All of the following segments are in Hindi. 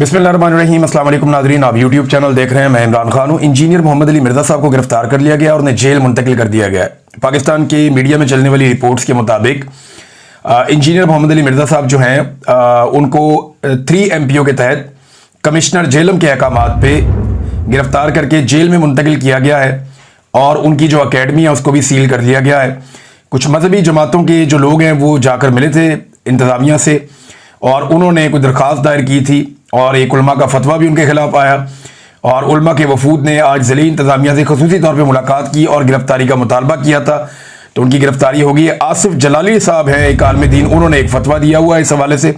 बिस्मिल्लाहिर्रहमानिर्रहीम। अस्सलाम वालेकुम नाज़रीन, आप यूट्यूब चैनल देख रहे हैं। मैं इमरान खान हूँ। इंजीनियर मोहम्मद अली मिर्ज़ा साहब को गिरफ्तार कर लिया गया और उन्हें जेल मुंतकिल कर दिया गया है। पाकिस्तान की मीडिया में चलने वाली रिपोर्ट्स के मुताबिक इंजीनियर मोहम्मद अली मिर्ज़ा साहब जो हैं उनको 3 MPO के तहत कमिश्नर जेलम के अहकामात पे गिरफ्तार करके जेल में मुंतकिल किया गया है और उनकी जो अकेडमी है उसको भी सील कर दिया गया है। कुछ मजहबी जमातों के जो लोग हैं वो जाकर मिले थे इंतज़ामिया से और उन्होंने कोई दरख्वास्त दायर की थी और एक उलमा का फतवा भी उनके खिलाफ आया और उलमा के वफूद ने आज ज़िली इंतज़ामिया से ख़ुसूसी तौर पे मुलाकात की और गिरफ्तारी का मुतालबा किया था, तो उनकी गिरफ्तारी होगी। आसिफ जलाली साहब हैं, एक आलिम दीन, उन्होंने एक फतवा दिया हुआ है इस हवाले से।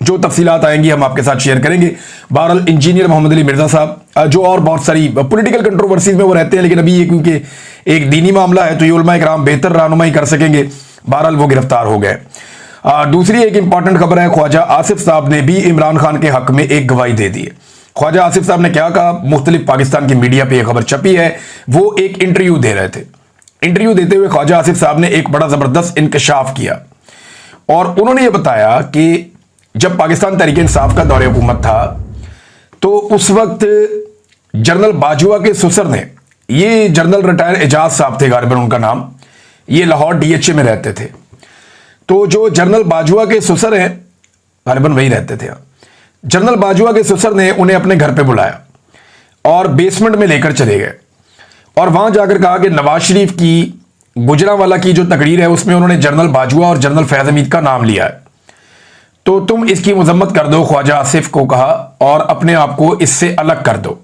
जो तफसीलात आएंगी हम आपके साथ शेयर करेंगे। बहरहाल इंजीनियर मोहम्मद अली मिर्ज़ा साहब जो और बहुत सारी पॉलिटिकल कंट्रोवर्सीज में वो रहते हैं, लेकिन अभी ये क्योंकि एक दीनी मामला है तो ये उलमा इकराम बेहतर रहनुमाई कर सकेंगे। बहरहाल वो गिरफ्तार हो गए। दूसरी एक इंपॉर्टेंट खबर है, ख्वाजा आसिफ साहब ने भी इमरान खान के हक में एक गवाही दे दी है। ख्वाजा आसिफ साहब ने क्या कहा, मुख्तलिफ पाकिस्तान की मीडिया पे यह खबर छपी है। वो एक इंटरव्यू दे रहे थे। इंटरव्यू देते हुए ख्वाजा आसिफ साहब ने एक बड़ा जबरदस्त इंकशाफ किया और उन्होंने ये बताया कि जब पाकिस्तान तहरीक इंसाफ का दौरे हुकूमत था तो उस वक्त जनरल बाजवा के ससुर ने, ये जनरल रिटायर एजाज साहब थे गालिबन उनका नाम, ये लाहौर DHA में रहते थे। तो जो जनरल बाजवा के ससुर हैं, गालिबन वही रहते थे, जनरल बाजवा के ससुर ने उन्हें अपने घर पे बुलाया और बेसमेंट में लेकर चले गए और वहां जाकर कहा कि नवाज शरीफ की गुजरांवाला की जो तकरीर है उसमें उन्होंने जनरल बाजवा और जनरल फैज हमीद का नाम लिया है, तो तुम इसकी मजम्मत कर दो। ख्वाजा आसिफ को कहा और अपने आप को इससे अलग कर दो।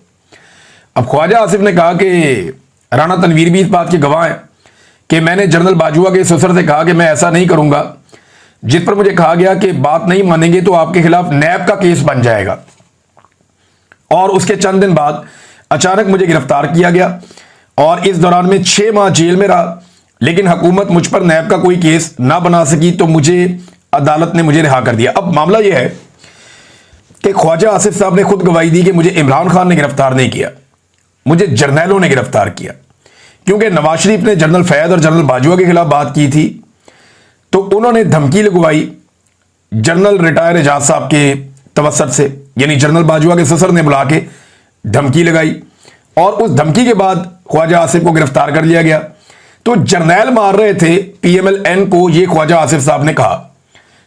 अब ख्वाजा आसिफ ने कहा कि राणा तनवीर भी इस बात के गवाह हैं कि मैंने जनरल बाजवा के ससुर से कहा कि मैं ऐसा नहीं करूंगा, जिस पर मुझे कहा गया कि बात नहीं मानेंगे तो आपके खिलाफ नैब का केस बन जाएगा। और उसके चंद दिन बाद अचानक मुझे गिरफ्तार किया गया और इस दौरान में 6 माह जेल में रहा, लेकिन हुकूमत मुझ पर नैब का कोई केस ना बना सकी तो मुझे अदालत ने मुझे रिहा कर दिया। अब मामला यह है कि ख्वाजा आसिफ साहब ने खुद गवाही दी कि मुझे इमरान खान ने गिरफ्तार नहीं किया, मुझे जर्नैलों ने गिरफ्तार किया, क्योंकि नवाज शरीफ ने जनरल फैज और जनरल बाजवा के खिलाफ बात की थी तो उन्होंने धमकी लगवाई जनरल रिटायर एजाज साहब के तवसत से, यानी जनरल बाजवा के ससुर ने बुला के धमकी लगाई और उस धमकी के बाद ख्वाजा आसिफ को गिरफ्तार कर लिया गया। तो जर्नैल मार रहे थे PMLN को, ये ख्वाजा आसिफ साहब ने कहा।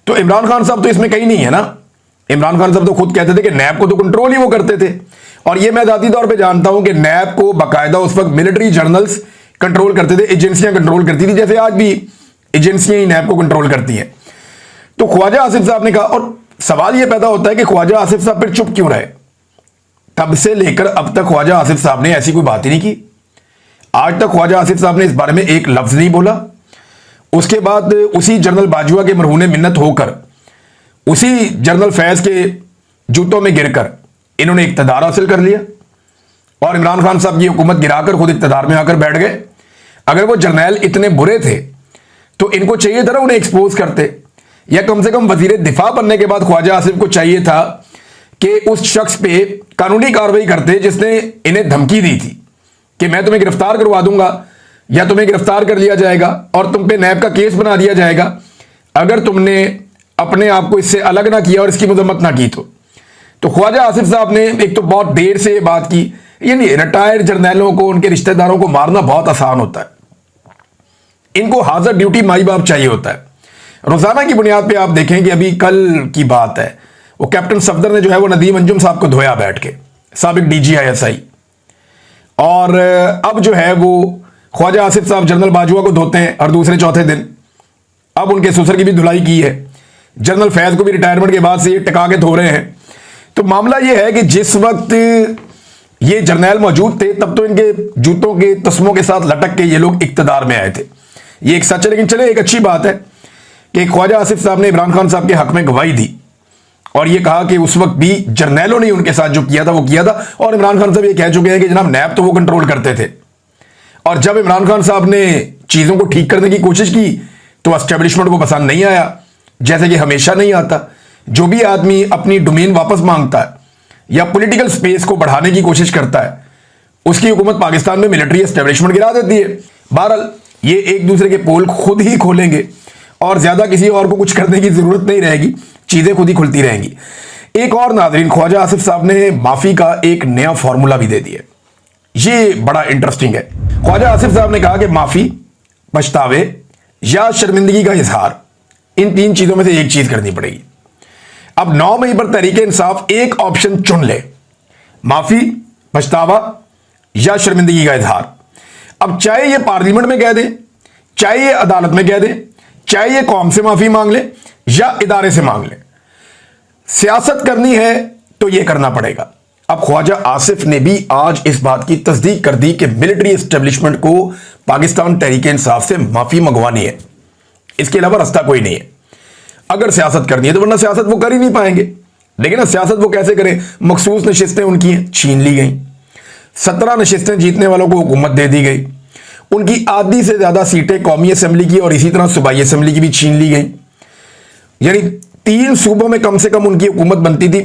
तो इमरान खान साहब तो इसमें कहीं नहीं है ना। इमरान खान साहब तो खुद कहते थे कि नैब को तो कंट्रोल ही वो करते थे और ये मैं जाती तौर पे जानता हूं कि नैब को बाकायदा उस वक्त मिलिट्री जर्नल्स कंट्रोल करते थे, एजेंसियां कंट्रोल करती थी, जैसे आज भी एजेंसियां ही नैब को कंट्रोल करती हैं। तो ख्वाजा आसिफ साहब ने कहा, और सवाल यह पैदा होता है कि ख्वाजा आसिफ साहब फिर चुप क्यों रहे। तब से लेकर अब तक ख्वाजा आसिफ साहब ने ऐसी कोई बात ही नहीं की। आज तक ख्वाजा आसिफ साहब ने इस बारे में एक लफ्ज नहीं बोला। उसके बाद उसी जनरल बाजवा के मरहूने मिन्नत होकर उसी जनरल फैज के जूतों में गिरकर इन्होंने इक्तदार हासिल कर लिया और इमरान खान साहब की हुकूमत गिराकर खुद इक्तदार में आकर बैठ गए। अगर वो जर्नैल इतने बुरे थे तो इनको चाहिए था ना उन्हें एक्सपोज करते, या कम से कम वजीर दिफा बनने के बाद ख्वाजा आसिफ को चाहिए था कि उस शख्स पे कानूनी कार्रवाई करते जिसने इन्हें धमकी दी थी कि मैं तुम्हें गिरफ्तार करवा दूंगा या तुम्हें गिरफ्तार कर लिया जाएगा और तुम पे नैब का केस बना दिया जाएगा अगर तुमने अपने आप को इससे अलग ना किया और इसकी मजम्मत ना की। तो ख्वाजा आसिफ साहब ने एक तो बहुत देर से ये बात की, यानी रिटायर्ड जर्नैलों को, उनके रिश्तेदारों को मारना बहुत आसान होता है, इनको हाजिर ड्यूटी माई बाप चाहिए होता है। रोजाना की बुनियाद पे आप देखें कि अभी कल की बात है, वो कैप्टन सफदर ने जो है वो नदीम अंजुम साहब को धोया बैठ के, साबिक DG ISI, और अब जो है वो ख्वाजा आसिफ साहब जनरल बाजवा को धोते हैं हर दूसरे चौथे दिन। अब उनके ससुर की भी धुलाई की है, जनरल फैज को भी रिटायरमेंट के बाद से ये टिका के धो रहे हैं। तो मामला ये है कि जिस वक्त ये जर्नैल मौजूद थे तब तो इनके जूतों के तस्मों के साथ लटक के ये लोग इक्तदार में आए थे, ये एक सच है। लेकिन चले, एक अच्छी बात है कि ख्वाजा आसिफ साहब ने इमरान खान साहब के हक में गवाही दी और ये कहा कि उस वक्त भी जर्नैलों ने उनके साथ जो किया था वो किया था। और इमरान खान साहब ये कह चुके हैं कि जनाब नैब तो वो कंट्रोल करते थे, और जब इमरान खान साहब ने चीजों को ठीक करने की कोशिश की तो एस्टेब्लिशमेंट को पसंद नहीं आया, जैसे कि हमेशा नहीं आता। जो भी आदमी अपनी डोमेन वापस मांगता है या पॉलिटिकल स्पेस को बढ़ाने की कोशिश करता है उसकी हुकूमत पाकिस्तान में मिलिट्री एस्टेब्लिशमेंट गिरा देती है। बहरहाल ये एक दूसरे के पोल खुद ही खोलेंगे और ज्यादा किसी और को कुछ करने की जरूरत नहीं रहेगी, चीजें खुद ही खुलती रहेंगी। एक और नाज़रीन, ख्वाजा आसिफ साहब ने माफी का एक नया फॉर्मूला भी दे दिया। ये बड़ा इंटरेस्टिंग है। ख्वाजा आसिफ साहब ने कहा कि माफी, पछतावे या शर्मिंदगी का इजहार, इन तीन चीजों में से एक चीज करनी पड़ेगी। अब 9 मई पर तहरीक इंसाफ एक ऑप्शन चुन ले, माफी, पछतावा या शर्मिंदगी का इजहार। अब चाहे ये पार्लियामेंट में कह दें, चाहे ये अदालत में कह दें, चाहे ये कौम से माफी मांग ले या इदारे से मांग ले, सियासत करनी है तो ये करना पड़ेगा। अब ख्वाजा आसिफ ने भी आज इस बात की तस्दीक कर दी कि मिलिट्री एस्टेब्लिशमेंट को पाकिस्तान तहरीक इंसाफ से माफी मंगवानी है, इसके अलावा रास्ता कोई नहीं है अगर सियासत करनी है तो, वरना सियासत वो कर ही नहीं पाएंगे। लेकिन ना सियासत वो कैसे करें? मखसूस नशिस्तें उनकी हैं, छीन ली गई। 17 नशिस्तें जीतने वालों को हुकूमत दे दी गई। उनकी आधी से ज्यादा सीटें कौमी असेंबली की और इसी तरह सूबाई असेंबली की भी छीन ली गई। यानी 3 सूबों में कम से कम उनकी हुकूमत बनती थी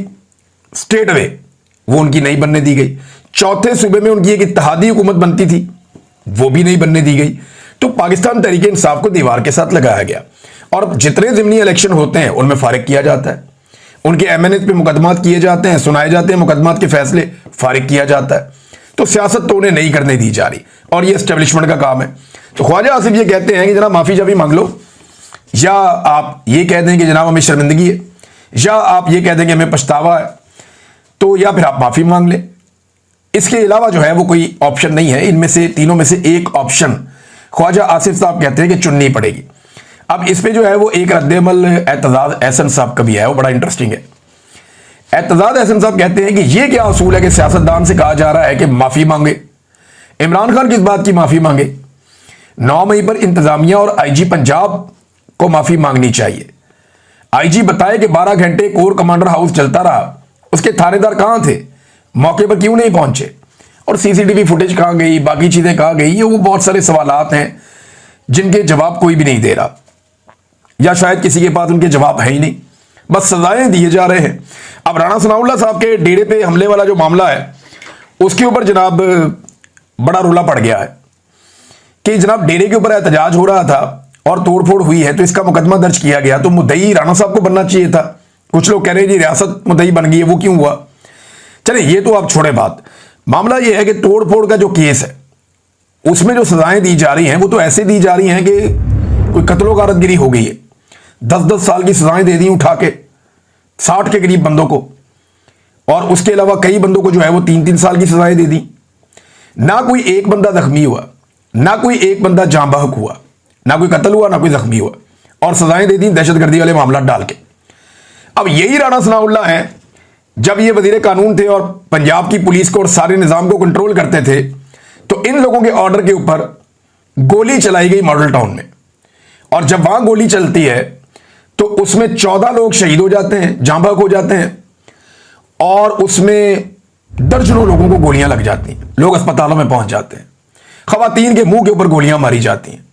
स्टेट वे, वो उनकी नहीं बनने दी गई। चौथे सूबे में उनकी एक इत्तेहादी हुकूमत बनती थी, वो भी नहीं बनने दी गई। तो पाकिस्तान तहरीक इंसाफ को दीवार के साथ लगाया गया और जितने ज़िमनी इलेक्शन होते हैं उनमें फारिग किया जाता है। उनके एमएनएच पे मुकदमात किए जाते हैं, सुनाए जाते हैं, मुकदमात के फैसले फारिग किया जाता है। तो सियासत तो उन्हें नहीं करने दी जा रही और ये एस्टेब्लिशमेंट का काम है। तो ख्वाजा आसिफ ये कहते हैं कि जनाब माफी जाफी मांग लो, या आप ये कह दें कि जनाब हमें शर्मिंदगी है, या आप ये कह दें कि हमें पछतावा है, तो या फिर आप माफी मांग लें। इसके अलावा जो है वो कोई ऑप्शन नहीं है। इनमें से तीनों में से एक ऑप्शन ख्वाजा आसिफ साहब कहते हैं कि चुननी पड़ेगी। अब इस पे जो है वो एक रद्द-ए-अमल एतजाज एहसन साहब का भी है, वो बड़ा इंटरेस्टिंग है। एतजाज एहसन साहब कहते हैं कि ये क्या असूल है कि सियासतदान से कहा जा रहा है कि माफी मांगे। इमरान खान किस बात की माफी मांगे? 9 मई पर इंतजामिया और आईजी पंजाब को माफी मांगनी चाहिए। आईजी बताए कि 12 घंटे कोर कमांडर हाउस चलता रहा, उसके थानेदार कहां थे, मौके पर क्यों नहीं पहुंचे, और सीसीटीवी फुटेज कहां गई, बाकी चीजें कहां गई। ये वो बहुत सारे सवालात हैं जिनके जवाब कोई भी नहीं दे रहा, या शायद किसी के पास उनके जवाब है ही नहीं, बस सजाएं दिए जा रहे हैं। अब राणा सनाउल्लाह साहब के डेरे पे हमले वाला जो मामला है उसके ऊपर जनाब बड़ा रोला पड़ गया है कि जनाब डेरे के ऊपर एहतजाज हो रहा था और तोड़फोड़ हुई है, तो इसका मुकदमा दर्ज किया गया। तो मुद्दई राणा साहब को बनना चाहिए था। कुछ लोग कह रहे हैं जी रियासत मुद्दई बन गई है, वो क्यों हुआ? चले ये तो आप छोड़े बात। मामला ये है कि तोड़फोड़ का जो केस है उसमें जो सजाएं दी जा रही हैं वो तो ऐसे दी जा रही हैं कि कोई कत्लो गारतगिरी हो गई है। 10-10 साल की सजाएं दे दी उठा के 60 के करीब बंदों को, और उसके अलावा कई बंदों को जो है वो 3-3 साल की सजाएं दे दी। ना कोई एक बंदा जख्मी हुआ, ना कोई एक बंदा जाँ बहक हुआ, ना कोई कत्ल हुआ, ना कोई जख्मी हुआ, और सजाएं दे दी दहशतगर्दी वाले मामला डाल के। अब यही राणा सनाउल्लाह हैं, जब ये वजीर कानून थे और पंजाब की पुलिस को और सारे निजाम को कंट्रोल करते थे, तो इन लोगों के ऑर्डर के ऊपर गोली चलाई गई मॉडल टाउन में, और जब वहां गोली चलती है तो उसमें 14 लोग शहीद हो जाते हैं, जाँ बहक हो जाते हैं, और उसमें दर्जनों लोगों को गोलियां लग जाती हैं, लोग अस्पतालों में पहुंच जाते हैं, खवातीन के मुंह के ऊपर गोलियां मारी जाती हैं,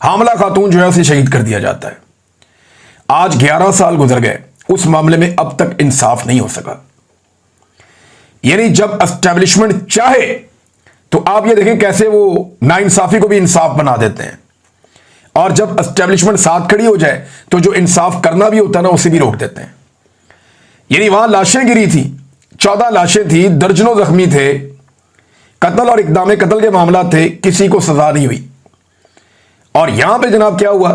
हामला खातून जो है उसे शहीद कर दिया जाता है। आज 11 साल गुजर गए, उस मामले में अब तक इंसाफ नहीं हो सका। यानी जब एस्टेब्लिशमेंट चाहे तो आप ये देखें कैसे वो नाइंसाफी को भी इंसाफ बना देते हैं, और जब एस्टेब्लिशमेंट साथ खड़ी हो जाए तो जो इंसाफ करना भी होता है ना उसे भी रोक देते हैं। यानी वहां लाशें गिरी थी, 14 लाशें थी, दर्जनों जख्मी थे, कत्ल और इक़दाम कत्ल के मामला थे, किसी को सजा नहीं हुई। और यहां पे जनाब क्या हुआ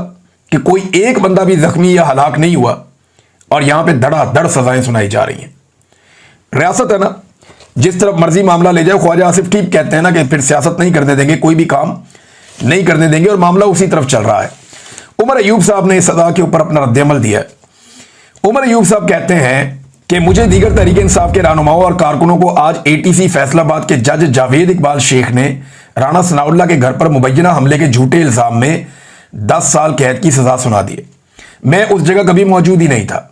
कि कोई एक बंदा भी जख्मी या हलाक नहीं हुआ, और यहां पे धड़ाधड़ सजाएं सुनाई जा रही हैं। रियासत है ना, जिस तरफ मर्जी मामला ले जाए। ख्वाजा आसिफ ठीक कहते हैं ना कि फिर सियासत नहीं करने देंगे, कोई भी काम नहीं करने देंगे, और मामला उसी तरफ चल रहा है। उमर अयूब साहब ने इस सजा के ऊपर अपना रद्द-ए-अमल दिया है। उमर अयूब साहब कहते हैं कि मुझे दीगर तहरीक इंसाफ के रहनुमाओं और कारकुनों को आज ATC फैसलाबाद के जज जावेद इकबाल शेख ने राणा सनाउल्लाह के घर पर मुबैना हमले के झूठे इल्जाम में 10 साल कैद की सजा सुना दी है। मैं उस जगह कभी मौजूद ही नहीं था,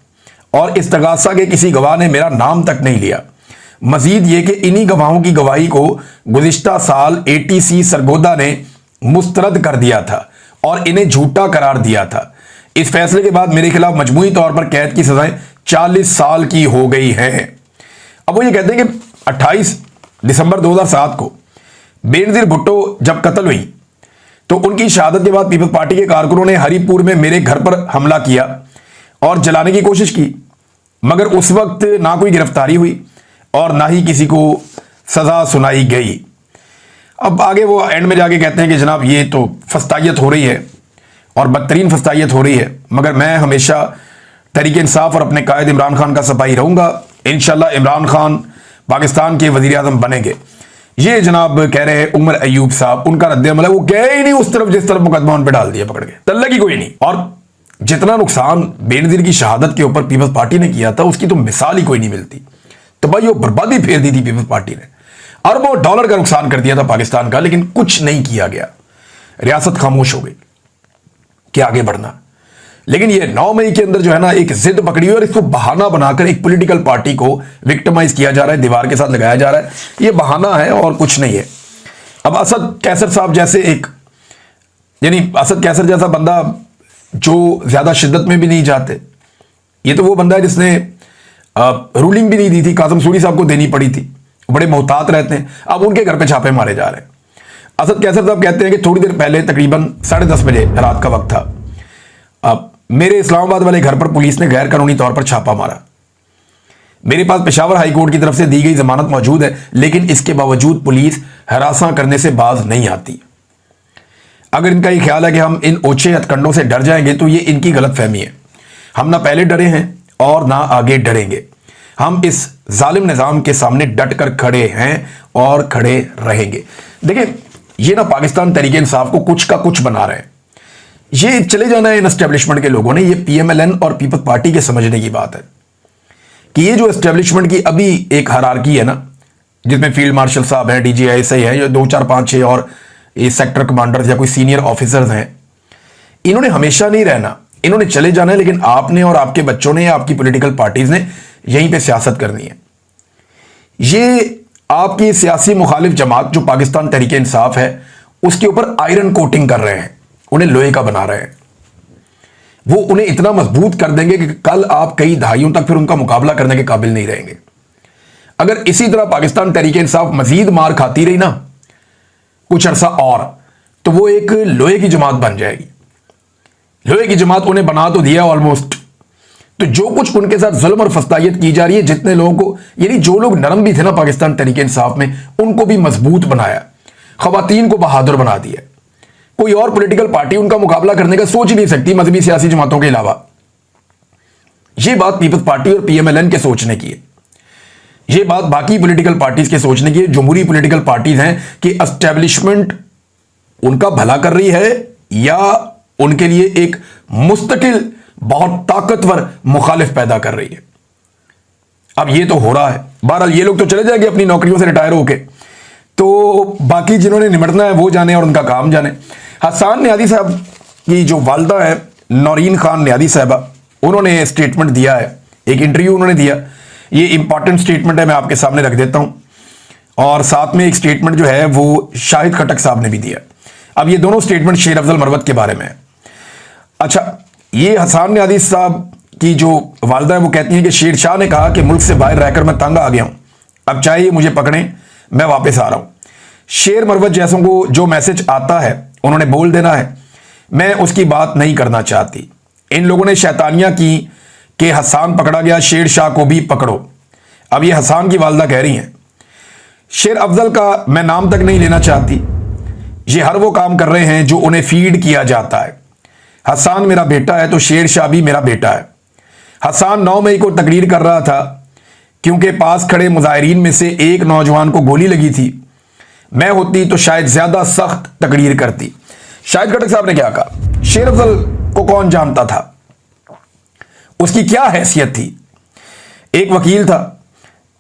और इस्तगासा के किसी गवाह ने मेरा नाम तक नहीं लिया। मजीद ये कि इन्हीं गवाहों की गवाही को गुज़िश्ता साल ATC सरगोदा ने मुस्तरद कर दिया था और इन्हें झूठा करार दिया था। इस फैसले के बाद मेरे खिलाफ मजमूई तौर पर कैद की सजाएं 40 साल की हो गई हैं। अब वो ये कहते हैं कि 28 दिसंबर 2007 को बेनजीर भुट्टो जब कत्ल हुई तो उनकी शहादत के बाद पीपल्स पार्टी के कारकुनों ने हरिपुर में मेरे घर पर हमला किया और जलाने की कोशिश की। मगर उस वक्त ना कोई गिरफ्तारी हुई और ना ही किसी को सजा सुनाई गई। अब आगे वो एंड में जाके कहते हैं कि जनाब ये तो फस्तायत हो रही है और बदतरीन फस्तायत हो रही है, मगर मैं हमेशा तहरीक इंसाफ और अपने कायद इमरान खान का सिपाही रहूंगा। इंशाल्लाह इमरान खान पाकिस्तान के वजीर आज़म बनेंगे। ये जनाब कह रहे हैं उमर अयूब साहब, उनका रद्द-ए-अमल है, वो गए ही नहीं उस तरफ जिस तरफ मुकदमा उन पे डाल दिया पकड़ के, तल्ला की कोई नहीं। और जितना नुकसान बेनजीर की शहादत के ऊपर पीपल्स पार्टी ने किया था उसकी तो मिसाल ही कोई नहीं मिलती। तबाही और बर्बादी फेर दी थी पीपल्स पार्टी ने, अरबों डॉलर का नुकसान कर दिया था पाकिस्तान का, लेकिन कुछ नहीं किया गया। रियासत खामोश हो गई कि आगे बढ़ना। लेकिन ये 9 मई के अंदर जो है ना एक जिद पकड़ी हुई और इसको बहाना बनाकर एक पॉलिटिकल पार्टी को विक्टिमाइज किया जा रहा है, दीवार के साथ लगाया जा रहा है। ये बहाना है और कुछ नहीं है। अब असद कैसर साहब जैसे एक, यानी असद कैसर जैसा बंदा जो ज्यादा शिद्दत में भी नहीं जाते, ये तो वो बंदा है जिसने रूलिंग भी नहीं दी थी, कासिम सूरी साहब को देनी पड़ी थी, बड़े मोहतात रहते हैं। अब उनके घर पे छापे मारे जा रहे हैं। असद कैसर साहब कहते हैं कि थोड़ी देर पहले तकरीबन 10:30 बजे रात का वक्त था, अब मेरे इस्लामाबाद वाले घर पर पुलिस ने गैर कानूनी तौर पर छापा मारा। मेरे पास पेशावर हाई कोर्ट की तरफ से दी गई जमानत मौजूद है, लेकिन इसके बावजूद पुलिस हरासा करने से बाज नहीं आती। अगर इनका ये ख्याल है कि हम इन ओछे हथकंडों से डर जाएंगे तो ये इनकी गलत फहमी है। हम ना पहले डरे हैं और ना आगे डरेंगे। हम इस जालिम निजाम के सामने डट कर खड़े हैं और खड़े रहेंगे। देखिए ये ना पाकिस्तान तहरीक इंसाफ को कुछ का कुछ बना रहे हैं। ये चले जाना है इन एस्टेब्लिशमेंट के लोगों ने, ये पीएमएलएन और पीपल्स पार्टी के समझने की बात है कि ये जो एस्टेब्लिशमेंट की अभी एक हायरार्की है ना, जिसमें फील्ड मार्शल साहब हैं, डीजीआईएसआई है, या 2 4 5 6 और ये सेक्टर कमांडर्स या कोई सीनियर ऑफिसर्स हैं, इन्होंने हमेशा नहीं रहना, इन्होंने चले जाना है। लेकिन आपने और आपके बच्चों ने या आपकी पॉलिटिकल पार्टीज ने यहीं पे सियासत करनी है। ये आपकी सियासी मुखालिफ जमात जो पाकिस्तान तहरीक इंसाफ है उसके ऊपर आयरन कोटिंग कर रहे हैं, उन्हें लोहे का बना रहे हैं। वो उन्हें इतना मजबूत कर देंगे कि कल आप कई दहाइयों तक फिर उनका मुकाबला करने के काबिल नहीं रहेंगे। अगर इसी तरह पाकिस्तान तहरीक इंसाफ मजीद मार खाती रही ना कुछ अरसा और, तो वो एक लोहे की जमात बन जाएगी। लोहे की जमात उन्हें बना तो दिया ऑलमोस्ट। तो जो कुछ उनके साथ जुल्म और फस्तायत की जा रही है, जितने लोगों को, यानी जो लोग नरम भी थे ना पाकिस्तान तहरीक इंसाफ में, उनको भी मजबूत बनाया, खवातीन को बहादुर बना दिया। कोई और पॉलिटिकल पार्टी उनका मुकाबला करने का सोच ही नहीं सकती मजहबी सियासी जमातों के अलावा। यह बात पीपल्स पार्टी और पीएमएलएन के सोचने की है। यह बात बाकी पॉलिटिकल पार्टीज के सोचने की है, जमहूरी पॉलिटिकल पार्टीज हैं, कि एस्टेब्लिशमेंट उनका भला कर रही है या उनके लिए एक मुस्तकिल बहुत ताकतवर मुखालिफ पैदा कर रही है। अब यह तो हो रहा है। बहरहाल ये लोग तो चले जाएंगे अपनी नौकरियों से रिटायर होके, तो बाकी जिन्होंने निमटना है वो जाने और उनका काम जाने। हसन न्यादी साहब की जो वालदा है नौरीन खान न्यादी साहबा, उन्होंने स्टेटमेंट दिया है, एक इंटरव्यू उन्होंने दिया। ये इंपॉर्टेंट स्टेटमेंट है, मैं आपके सामने रख देता हूं। और साथ में एक स्टेटमेंट जो है वो शाहिद खटक साहब ने भी दिया। अब ये दोनों स्टेटमेंट शेर अफजल मरवत के बारे में है। अच्छा, ये हसन न्यादी साहब की जो वालदा है वो कहती हैं कि शेर शाह ने कहा कि मुल्क से बाहर रहकर मैं तंग आ गया हूं, अब चाहे मुझे पकड़ें, मैं वापस आ रहा हूं। शेर मरवत जैसों को जो मैसेज आता है उन्होंने बोल देना है, मैं उसकी बात नहीं करना चाहती। इन लोगों ने शैतानियां की कि हसन पकड़ा गया, शेर शाह को भी पकड़ो। अब ये हसन की वालदा कह रही हैं। शेर अफजल का मैं नाम तक नहीं लेना चाहती, ये हर वो काम कर रहे हैं जो उन्हें फीड किया जाता है। हसन मेरा बेटा है तो शेर शाह भी मेरा बेटा है। हसन 9 मई को तकरीर कर रहा था क्योंकि पास खड़े मुजाहिरीन में से एक नौजवान को गोली लगी थी। मैं होती तो शायद ज्यादा सख्त तकरीर करती। शाहिद खटक साहब ने क्या कहा? शेर अफजल को कौन जानता था, उसकी क्या हैसियत थी? एक वकील था,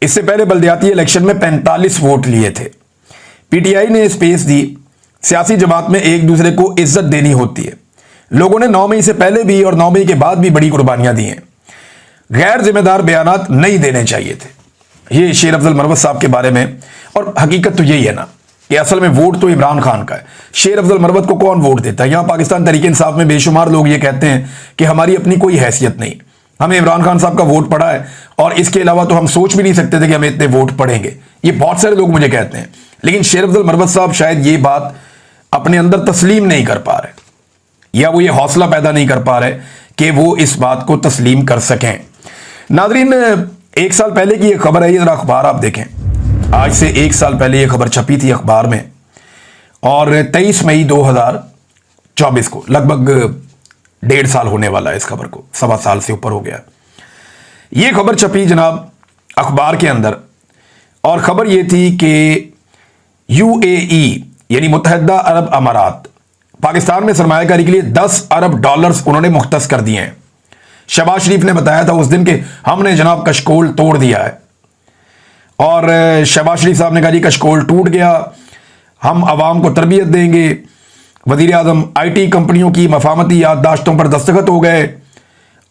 इससे पहले बल्दियाती इलेक्शन में 45 वोट लिए थे। पीटीआई ने स्पेस दी। सियासी जमात में एक दूसरे को इज्जत देनी होती है। लोगों ने 9 मई से पहले भी और 9 मई के बाद भी बड़ी कुर्बानियां दी हैं। गैर जिम्मेदार बयानात नहीं देने चाहिए थे। ये शेर अफजल मरवत साहब के बारे में। और हकीकत तो यही है ना कि असल में वोट तो इमरान खान का है। शेर अफजल मरवत को कौन वोट देता है? यहां पाकिस्तान तहरीक इंसाफ में बेशुमार लोग ये कहते हैं कि हमारी अपनी कोई हैसियत नहीं, हमें इमरान खान साहब का वोट पड़ा है और इसके अलावा तो हम सोच भी नहीं सकते थे कि हमें इतने वोट पड़ेंगे। ये बहुत सारे लोग मुझे कहते हैं। लेकिन शेर अफजल मरवत साहब शायद ये बात अपने अंदर तस्लीम नहीं कर पा रहे, या वो ये हौसला पैदा नहीं कर पा रहे कि वो इस बात को तस्लीम कर सकें। नाजरीन, एक साल पहले की यह खबर है, ये जरा अखबार आप देखें। आज से एक साल पहले यह खबर छपी थी अखबार में, और 23 मई 2024 को, लगभग 1.5 साल होने वाला है इस खबर को, 1.25 साल से ऊपर हो गया। यह खबर छपी जनाब अखबार के अंदर, और खबर यह थी कि यूएई यानी मुत्तहिदा अरब अमारात पाकिस्तान में सरमायाकारी के लिए $10 अरब उन्होंने मुख्तस कर दिए हैं। शहबाज शरीफ ने बताया था उस दिन के हमने जनाब कशकोल तोड़ दिया है, और शहबाज शरीफ साहब ने कहा जी कशकोल टूट गया, हम आवाम को तरबियत देंगे। वजीर आजम आईटी कंपनियों की मफामती याददाश्तों पर दस्तखत हो गए,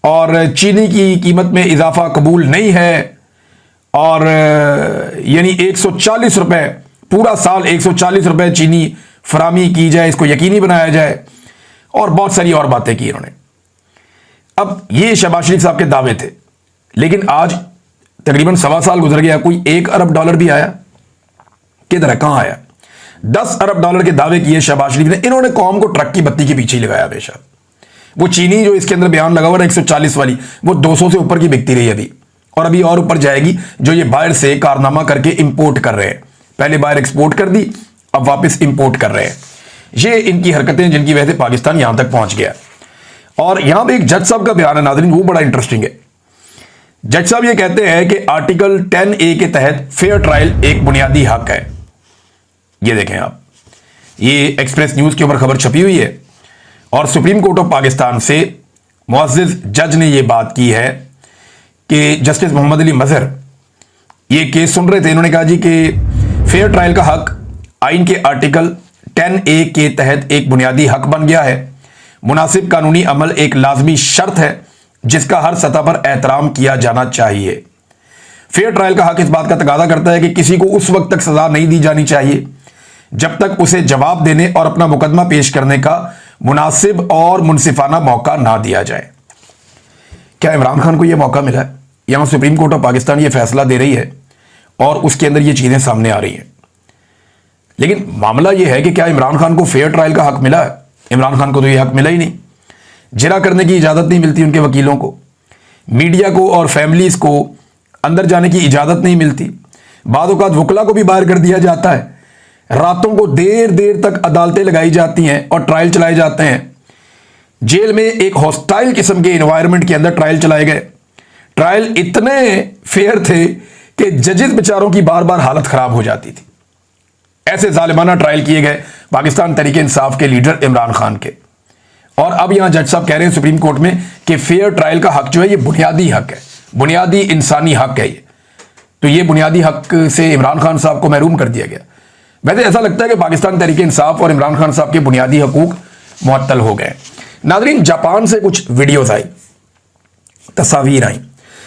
और चीनी की कीमत में इजाफा कबूल नहीं है, और यानी 140 रुपए पूरा साल 140 रुपए चीनी फरामी की जाए, इसको यकीनी बनाया जाए, और बहुत सारी और बातें की इन्होंने। अब ये शहबाज शरीफ साहब के दावे थे, लेकिन आज तकरीबन 1.25 साल गुजर गया, कोई $1 अरब भी आया? किधर है, कहां आया? $10 अरब के दावे किए शहबाज शरीफ ने। इन्होंने कौम को ट्रक की बत्ती के पीछे ही लगाया हमेशा। वो चीनी जो इसके अंदर बयान लगा हुआ है 140 वाली, वो 200 से ऊपर की बिकती रही अभी, और अभी और ऊपर जाएगी, जो ये बाहर से कारनामा करके इंपोर्ट कर रहे हैं। पहले बाहर एक्सपोर्ट कर दी, अब वापस इंपोर्ट कर रहे हैं। ये इनकी हरकतें जिनकी वजह से पाकिस्तान यहां तक पहुंच गया। और यहां पे एक जज साहब का बयान है नाज़रीन, वो बड़ा इंटरेस्टिंग है। जज साहब ये कहते हैं कि आर्टिकल 10A के तहत फेयर ट्रायल एक बुनियादी हक है। ये देखें आप, ये एक्सप्रेस न्यूज के ऊपर खबर छपी हुई है, और सुप्रीम कोर्ट ऑफ पाकिस्तान से मुअज़्ज़िज़ जज ने यह बात की है कि जस्टिस मोहम्मद अली मजहर ये केस सुन रहे थे। इन्होंने कहा जी कि फेयर ट्रायल का हक आइन के आर्टिकल 10A के तहत एक बुनियादी हक बन गया है। मुनासिब कानूनी अमल एक लाजमी शर्त है जिसका हर सतह पर एहतराम किया जाना चाहिए। फेयर ट्रायल का हक इस बात का तकाजा करता है कि किसी को उस वक्त तक सजा नहीं दी जानी चाहिए जब तक उसे जवाब देने और अपना मुकदमा पेश करने का मुनासिब और मुनसिफाना मौका ना दिया जाए। क्या इमरान खान को यह मौका मिला है? यहां सुप्रीम कोर्ट ऑफ पाकिस्तान यह फैसला दे रही है, और उसके अंदर ये चीजें सामने आ रही हैं। लेकिन मामला यह है कि क्या इमरान खान को फेयर ट्रायल का हक मिला है? इमरान खान को तो यह हक मिला ही नहीं। जिरा करने की इजाजत नहीं मिलती उनके वकीलों को, मीडिया को और फैमिलीज को अंदर जाने की इजाजत नहीं मिलती। बाद औक़ात वकला को भी बाहर कर दिया जाता है। रातों को देर देर तक अदालतें लगाई जाती हैं और ट्रायल चलाए जाते हैं। जेल में एक हॉस्टाइल किस्म के एनवायरनमेंट के अंदर ट्रायल चलाए गए। ट्रायल इतने फेयर थे कि जजेस बेचारों की बार बार हालत खराब हो जाती थी। ऐसे जालिमाना ट्रायल किए गए पाकिस्तान तहरीक इंसाफ के लीडर इमरान खान के। और अब यहां जज साहब कह रहे हैं सुप्रीम कोर्ट में कि फेयर ट्रायल का हक जो है ये बुनियादी हक है, बुनियादी इंसानी हक है ये। तो ये बुनियादी हक से इमरान खान साहब को महरूम कर दिया गया। वैसे ऐसा लगता है कि पाकिस्तान तहरीक इंसाफ और इमरान खान साहब के बुनियादी हकूक मुअत्तल हो गए। नाज़रीन, जापान से कुछ वीडियोस आई, तस्वीर आई।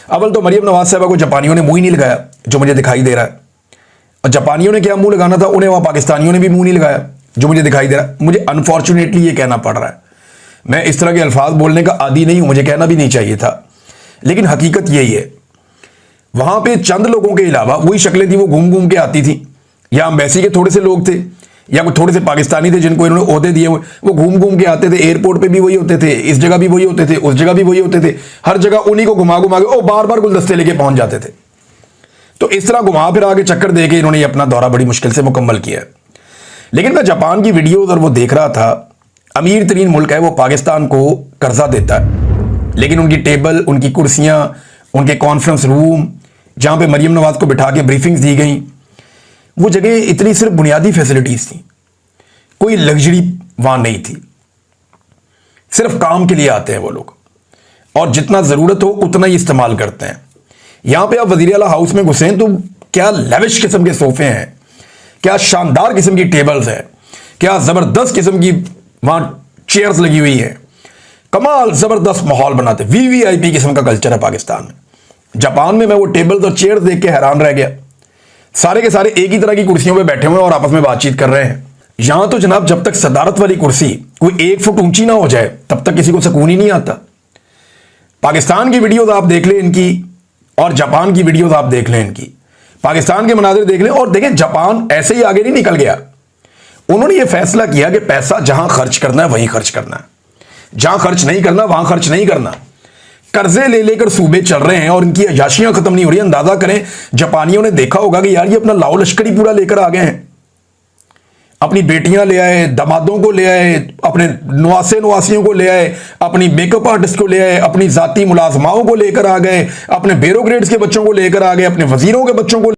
अव्वल तो मरियम नवाज साहबा को जापानियों ने मुंह ही नहीं लगाया, जो मुझे दिखाई दे रहा है। और जापानियों ने क्या मुंह लगाना था, उन्हें वहां पाकिस्तानियों ने भी मुंह नहीं लगाया, जो मुझे दिखाई दे रहा है। मुझे अनफॉर्चुनेटली ये कहना पड़ रहा है, मैं इस तरह के अल्फाज बोलने का आदी नहीं हूं, मुझे कहना भी नहीं चाहिए था, लेकिन हकीकत यही है। वहां पे चंद लोगों के अलावा वही शक्लें थी, वो घूम घूम के आती थी, या एम्बेसी के थोड़े से लोग थे, या कोई थोड़े से पाकिस्तानी थे जिनको इन्होंने ओहदे दिए हुए, वो घूम घूम के आते थे। एयरपोर्ट पे भी वही होते थे, इस जगह भी वही होते थे, उस जगह भी वही होते थे, हर जगह उन्हीं को घुमा घुमा के बार बार गुलदस्ते लेके पहुंच जाते थे। तो इस तरह घुमा फिर आगे चक्कर दे के इन्होंने अपना दौरा बड़ी मुश्किल से मुकम्मल किया है। लेकिन मैं जापान की वीडियोज और वो देख रहा था, अमीर तरीन मुल्क है, वो पाकिस्तान को कर्जा देता है, लेकिन उनकी टेबल, उनकी कुर्सियां, उनके कॉन्फ्रेंस रूम, जहां पे मरियम नवाज को बिठा के ब्रीफिंग्स दी गई, वो जगह इतनी सिर्फ बुनियादी फैसिलिटीज थी, कोई लग्जरी वहां नहीं थी। सिर्फ काम के लिए आते हैं वो लोग, और जितना जरूरत हो उतना ही इस्तेमाल करते हैं। यहां पे आप वजीर आला हाउस में घुसे तो क्या लेविश किस्म के सोफे हैं, क्या शानदार किस्म की टेबल्स हैं, क्या जबरदस्त किस्म की वहां चेयर्स लगी हुई है। कमाल जबरदस्त माहौल बनाते, वीवीआईपी किस्म का कल्चर है पाकिस्तान में। जापान में मैं वो टेबल्स और चेयर्स देख के हैरान रह गया। सारे के सारे एक ही तरह की कुर्सियों पे बैठे हुए और आपस में बातचीत कर रहे हैं। यहां तो जनाब जब तक सदारत वाली कुर्सी कोई 1 फुट ऊंची ना हो जाए तब तक किसी को सुकून ही नहीं आता। पाकिस्तान की वीडियोस आप देख लें इनकी, और जापान की वीडियोस आप देख लें इनकी, पाकिस्तान के मनाजिर देख लें, और देखें जापान ऐसे ही आगे नहीं निकल गया। उन्होंने ये फैसला किया कि पैसा जहां खर्च करना है वहीं खर्च करना है, जहां खर्च नहीं करना वहां खर्च नहीं करना। कर्जे ले लेकर सूबे चल रहे हैं और इनकी अयाशियां खत्म नहीं हो रही। अंदाजा करें, जापानियों ने देखा होगा कि यार ये अपना लाओ लश्कर ही पूरा लेकर आ गए हैं। अपनी बेटियां ले आए, दामादों को ले आए, अपने नवासियों को ले आए, अपनी मेकअप आर्टिस्ट को ले आए, अपनी जाती मुलाजमाओं को लेकर आ गए, अपने ब्यूरोक्रेट्स के बच्चों को लेकर आ गए, अपने वजीरों के बच्चों को